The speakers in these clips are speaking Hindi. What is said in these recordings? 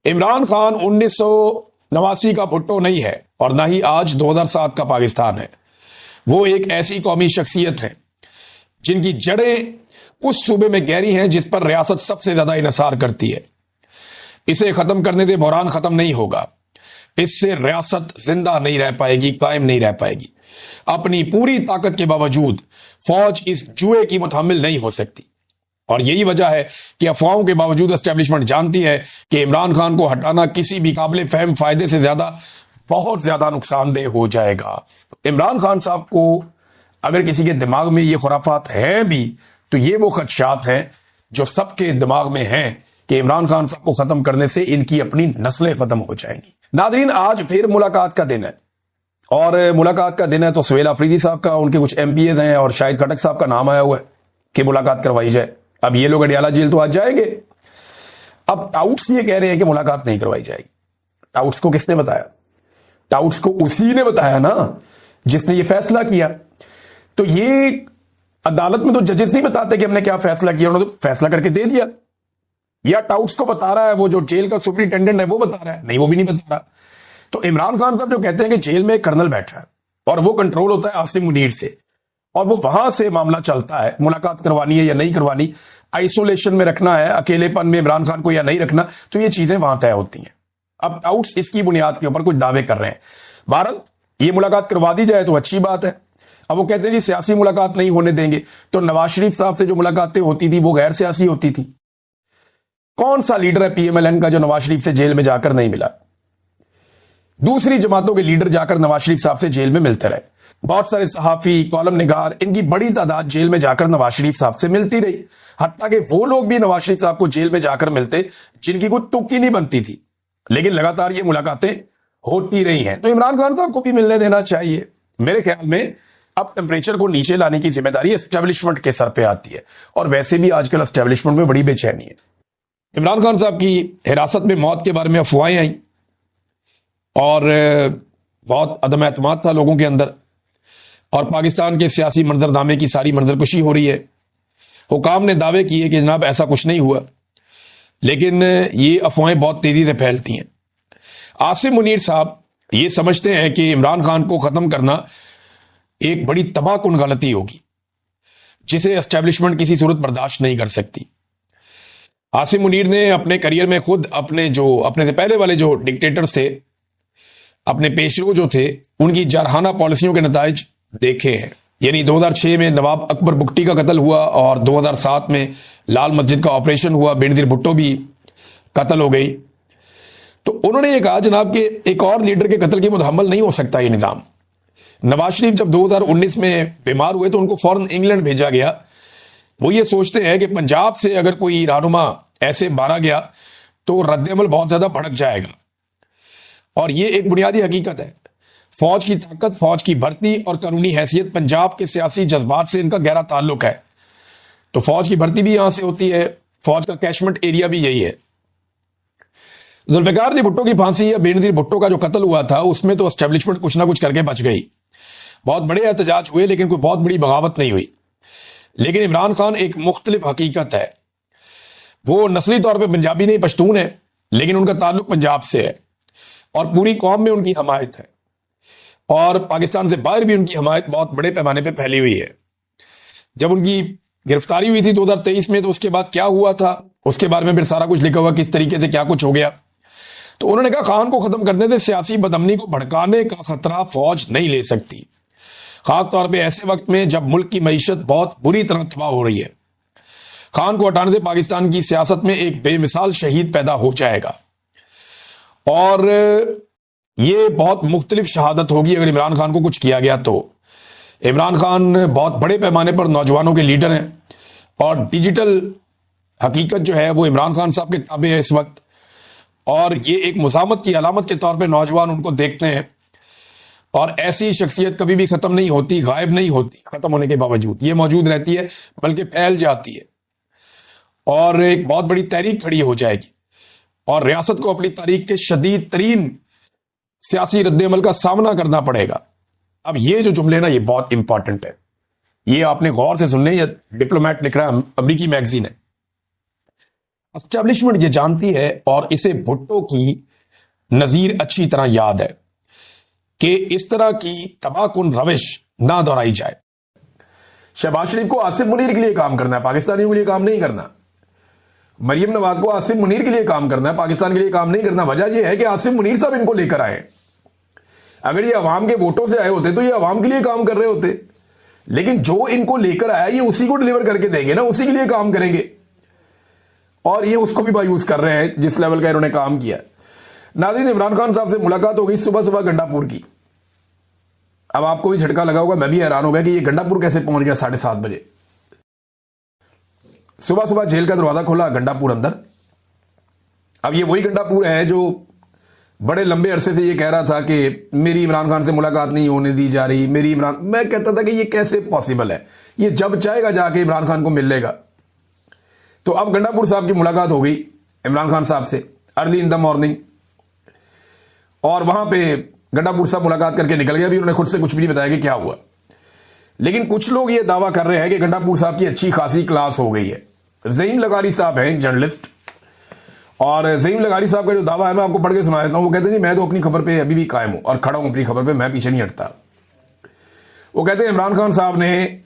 इमरान खान 1989 का भुट्टो नहीं है और ना ही आज 2007 का पाकिस्तान है। वो एक ऐसी कौमी शख्सियत है जिनकी जड़ें उस सूबे में गहरी हैं जिस पर रियासत सबसे ज्यादा इन्हिसार करती है। इसे खत्म करने से बहरान खत्म नहीं होगा, इससे रियासत जिंदा नहीं रह पाएगी, कायम नहीं रह पाएगी। अपनी पूरी ताकत के बावजूद फौज इस जुए की मुतहम्मिल नहीं हो सकती और यही वजह है कि अफवाहों के बावजूद एस्टेब्लिशमेंट जानती है कि इमरान खान को हटाना किसी भी काबिल फहम फायदे से ज्यादा बहुत ज्यादा नुकसानदेह हो जाएगा। इमरान खान साहब को अगर किसी के दिमाग में ये खुराफात हैं भी तो ये वो खदशात हैं जो सबके दिमाग में हैं कि इमरान खान साहब को खत्म करने से इनकी अपनी नस्लें खत्म हो जाएंगी। नादरीन, आज फिर मुलाकात का दिन है और मुलाकात का दिन है तो सुहेल अफरीदी साहब का, उनके कुछ एमपीएज हैं और शाहिद खटक साहब का नाम आया हुआ है कि मुलाकात करवाई जाए। अब ये लोग अडियाला जेल तो आज जाएंगे। अब टाउट्स ये कह रहे हैं कि मुलाकात नहीं करवाई जाएगी। टाउट्स को किसने बताया? टाउट्स को उसी ने बताया ना जिसने ये फैसला किया। तो ये अदालत में तो जजेस नहीं बताते कि हमने क्या फैसला किया, उन्होंने तो फैसला करके दे दिया। या टाउट्स को बता रहा है वो जो जेल का सुपरिटेंडेंट है वो बता रहा है? नहीं, वो भी नहीं बता रहा। तो इमरान खान साहब जो कहते हैं कि जेल में एक कर्नल बैठा है और वो कंट्रोल होता है आसिम मुनीर से और वो वहां से मामला चलता है, मुलाकात करवानी है या नहीं करवानी, आइसोलेशन में रखना है, अकेलेपन में इमरान खान को या नहीं रखना, तो ये चीजें वहां तय होती हैं। अब टाउट्स इसकी बुनियाद के ऊपर कुछ दावे कर रहे हैं। बहरहाल ये मुलाकात करवा दी जाए तो अच्छी बात है। अब वो कहते हैं जी सियासी मुलाकात नहीं होने देंगे, तो नवाज शरीफ साहब से जो मुलाकातें होती थी वो गैर सियासी होती थी। कौन सा लीडर है पीएमएलएन का जो नवाज शरीफ से जेल में जाकर नहीं मिला? दूसरी जमातों के लीडर जाकर नवाज शरीफ साहब से जेल में मिलते रहे। बहुत सारे सहाफी, कॉलम निगार, इनकी बड़ी तादाद जेल में जाकर नवाज शरीफ साहब से मिलती रही। हत्ता कि वो लोग भी नवाज शरीफ साहब को जेल में जाकर मिलते जिनकी कोई तुक्की नहीं बनती थी, लेकिन लगातार ये मुलाकातें होती रही हैं। तो इमरान खान साहब को भी मिलने देना चाहिए। मेरे ख्याल में अब टेम्परेचर को नीचे लाने की जिम्मेदारी एस्टेब्लिशमेंट के सर पे आती है और वैसे भी आजकल एस्टेब्लिशमेंट में बड़ी बेचैनी है। इमरान खान साहब की हिरासत में मौत के बारे में अफवाहें आई और बहुत अदम एतमाद था लोगों के अंदर और पाकिस्तान के सियासी मंजरनामे की सारी मंजरकुशी हो रही है। हुकाम ने दावे किए कि जनाब ऐसा कुछ नहीं हुआ, लेकिन ये अफवाहें बहुत तेजी से फैलती हैं। आसिम मुनीर साहब ये समझते हैं कि इमरान खान को खत्म करना एक बड़ी तबाहकुन गलती होगी जिसे एस्टेब्लिशमेंट किसी सूरत बर्दाश्त नहीं कर सकती। आसिम मुनीर ने अपने करियर में खुद अपने से पहले वाले जो डिक्टेटर्स थे, अपने पेशरो जो थे, उनकी जारहाना पॉलिसियों के नताइज देखे हैं। यानी 2006 में नवाब अकबर बुगटी का कत्ल हुआ और 2007 में लाल मस्जिद का ऑपरेशन हुआ, बेनजीर भुट्टो भी कत्ल हो गई। तो उन्होंने ये कहा जनाब कि एक और लीडर के कत्ल की मुतहम्मल नहीं हो सकता ये निज़ाम। नवाज शरीफ जब 2019 में बीमार हुए तो उनको फौरन इंग्लैंड भेजा गया। वो ये सोचते हैं कि पंजाब से अगर कोई रहनुमा ऐसे मारा गया तो रद्द-ए-अमल बहुत ज्यादा भड़क जाएगा और ये एक बुनियादी हकीकत है। फौज की ताकत, फौज की भर्ती और कानूनी हैसियत पंजाब के सियासी जज्बात से इनका गहरा ताल्लुक है। तो फौज की भर्ती भी यहां से होती है, फौज का कैशमेंट एरिया भी यही है। जुल्फिकार भुट्टो की फांसी या बेनजीर भुट्टो का जो कत्ल हुआ था उसमें तो एस्टेब्लिशमेंट कुछ ना कुछ करके बच गई। बहुत बड़े एहतजाज हुए लेकिन कोई बहुत बड़ी बगावत नहीं हुई। लेकिन इमरान खान एक मुख्तलिफ हकीकत है। वो नस्ली तौर पे पंजाबी नहीं, पश्तून है, लेकिन उनका ताल्लुक पंजाब से है और पूरी कौम में उनकी हमायत है और पाकिस्तान से बाहर भी उनकी हमायत बहुत बड़े पैमाने पे फैली हुई है। जब उनकी गिरफ्तारी हुई थी 2023 में तो उसके बाद क्या हुआ था उसके बारे में फिर सारा कुछ लिखा हुआ, किस तरीके से क्या कुछ हो गया। तो उन्होंने कहा खान को खत्म करने से सियासी बदअमनी को भड़काने का खतरा फौज नहीं ले सकती, खास तौर पे ऐसे वक्त में जब मुल्क की मईशत बहुत बुरी तरह तबाह हो रही है। खान को हटाने से पाकिस्तान की सियासत में एक बेमिसाल शहीद पैदा हो जाएगा और ये बहुत मुख्तलिफ शहादत होगी अगर इमरान खान को कुछ किया गया तो। इमरान खान बहुत बड़े पैमाने पर नौजवानों के लीडर हैं और डिजिटल हकीकत जो है वो इमरान खान साहब के ताबे है इस वक्त और ये एक मुज़ामत की अलामत के तौर पे नौजवान उनको देखते हैं और ऐसी शख्सियत कभी भी खत्म नहीं होती, गायब नहीं होती। खत्म होने के बावजूद ये मौजूद रहती है, बल्कि फैल जाती है और एक बहुत बड़ी तहरीक खड़ी हो जाएगी और रियासत को अपनी तारीख के शदीद तरीन सियासी रद्द-ए-अमल का सामना करना पड़ेगा। अब ये जो जुमले ना ये बहुत इंपॉर्टेंट है, ये आपने गौर से सुनने, ये डिप्लोमेट लिख रहा है, अमरीकी मैगजीन है। एस्टेब्लिशमेंट ये जानती है और इसे भुट्टो की नजीर अच्छी तरह याद है कि इस तरह की तबाहकुन रविश ना दोहराई जाए। शहबाज शरीफ को आसिफ मुनीर के लिए काम करना है, पाकिस्तानियों के लिए काम नहीं करना। मरियम नवाज को आसिफ मुनीर के लिए काम करना है, पाकिस्तान के लिए काम नहीं करना। वजह यह है कि आसिफ मुनीर साहब इनको लेकर आए। अगर ये अवाम के वोटों से आए होते तो ये अवाम के लिए काम कर रहे होते, लेकिन जो इनको लेकर आया ये उसी को डिलीवर करके देंगे ना, उसी के लिए काम करेंगे। और ये उसको भी मायूस कर रहे हैं जिस लेवल का इन्होंने काम किया। नाज़रीन, इमरान खान साहब से मुलाकात हो गई सुबह सुबह गंडापुर की। अब आपको भी झटका लगा होगा, मैं भी हैरान हो गया कि ये गंडापुर कैसे पहुंच गया 7:30 बजे। सुबह सुबह जेल का दरवाजा खोला, गंडापुर अंदर। अब ये वही गंडापुर है जो बड़े लंबे अरसे से ये कह रहा था कि मेरी इमरान खान से मुलाकात नहीं होने दी जा रही, मेरी इमरान। मैं कहता था कि ये कैसे पॉसिबल है, ये जब चाहेगा जाके इमरान खान को मिल लेगा। तो अब गंडापुर साहब की मुलाकात हो गई इमरान खान साहब से अर्ली इन द मॉर्निंग, और वहां पे गंडापुर साहब मुलाकात करके निकल गया। भी उन्होंने खुद से कुछ भी नहीं बताया कि क्या हुआ, लेकिन कुछ लोग ये दावा कर रहे हैं कि गंडापुर साहब की अच्छी खासी क्लास हो गई है। ज़हीम लगारी साहब हैं जर्नलिस्ट, और ज़हीम लगारी साहब का जो दावा है मैं आपको पढ़ के सुना देता हूं। वो कहते हैं मैं तो अपनी खबर पे अभी भी कायम हूं और खड़ा हूं अपनी खबर पे, मैं पीछे नहीं हटता। वो कहते हैं इमरान खान साहब ने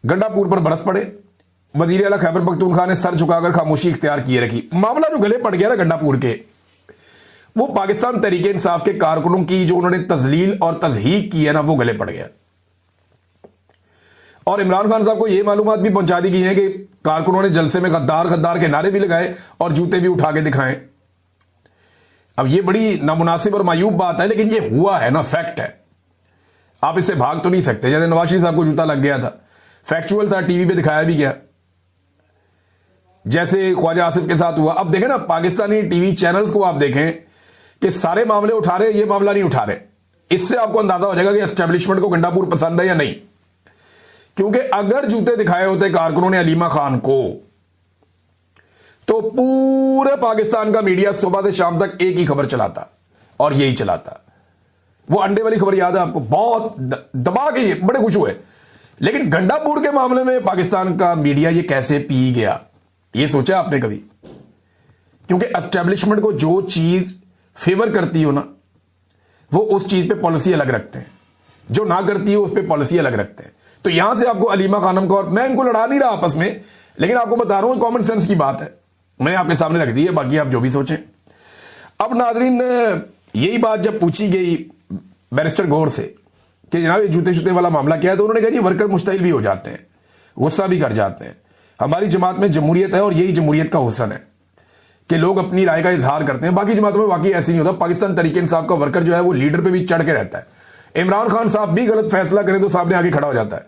गंडापुर पर बरस पड़े, वजीर आला खैबर पख्तूनख्वा ने सर झुकाकर खामोशी इख्तियार किए रखी। मामला जो गले पड़ गया ना गंडापुर के, वो पाकिस्तान तहरीक इंसाफ के कारकुनों की जो उन्होंने तजलील और तजहीक की है ना, वो गले पड़ गया। और इमरान खान साहब को यह मालूमात भी पहुंचा दी गई है कि कारकुनों ने जलसे में गद्दार गद्दार के नारे भी लगाए और जूते भी उठा के दिखाए। अब यह बड़ी नामुनासिब और मायूब बात है, लेकिन यह हुआ है ना, फैक्ट है। आप इससे भाग तो नहीं सकते। जैसे नवाज शरीफ साहब को जूता लग गया था, फैक्चुअल था, टीवी पे दिखाया भी गया, जैसे ख्वाजा आसिफ के साथ हुआ। अब देखें ना, पाकिस्तानी टीवी चैनल्स को आप देखें कि सारे मामले उठा रहे, ये मामला नहीं उठा रहे। इससे आपको अंदाजा हो जाएगा कि एस्टेब्लिशमेंट को गंडापुर पसंद है या नहीं। क्योंकि अगर जूते दिखाए होते कारकुनों ने अलीमा खान को, तो पूरे पाकिस्तान का मीडिया सुबह से शाम तक एक ही खबर चलाता, और यही चलाता। वो अंडे वाली खबर याद है आपको, बहुत दबा के बड़े खुश हुए। लेकिन गंडापुर के मामले में पाकिस्तान का मीडिया ये कैसे पी गया, ये सोचा आपने कभी? क्योंकि एस्टेब्लिशमेंट को जो चीज फेवर करती हो ना, वो उस चीज पे पॉलिसी अलग रखते हैं, जो ना करती हो उस पे पॉलिसी अलग रखते हैं। तो यहां से आपको अलीमा खानम को, और मैं इनको लड़ा नहीं रहा आपस में, लेकिन आपको बता रहा हूं कॉमन सेंस की बात है, मैंने आपके सामने रख दी है, बाकी आप जो भी सोचें। अब नाजरीन, यही बात जब पूछी गई बैरिस्टर गौर से कि जनाब ये जूते शूते वाला मामला क्या है, तो उन्होंने कहा जी वर्कर मुश्तइल भी हो जाते हैं, गुस्सा भी कर जाते हैं। हमारी जमात में जमहूरियत है और यही जमहूरियत का हुस्न है कि लोग अपनी राय का इजहार करते हैं। बाकी जमातों में वाकई ऐसे नहीं होता। पाकिस्तान तहरीक इंसाफ का वर्कर जो है वो लीडर पे भी चढ़ के रहता है। इमरान खान साहब भी गलत फैसला करें तो साहब ने आगे खड़ा हो जाता है।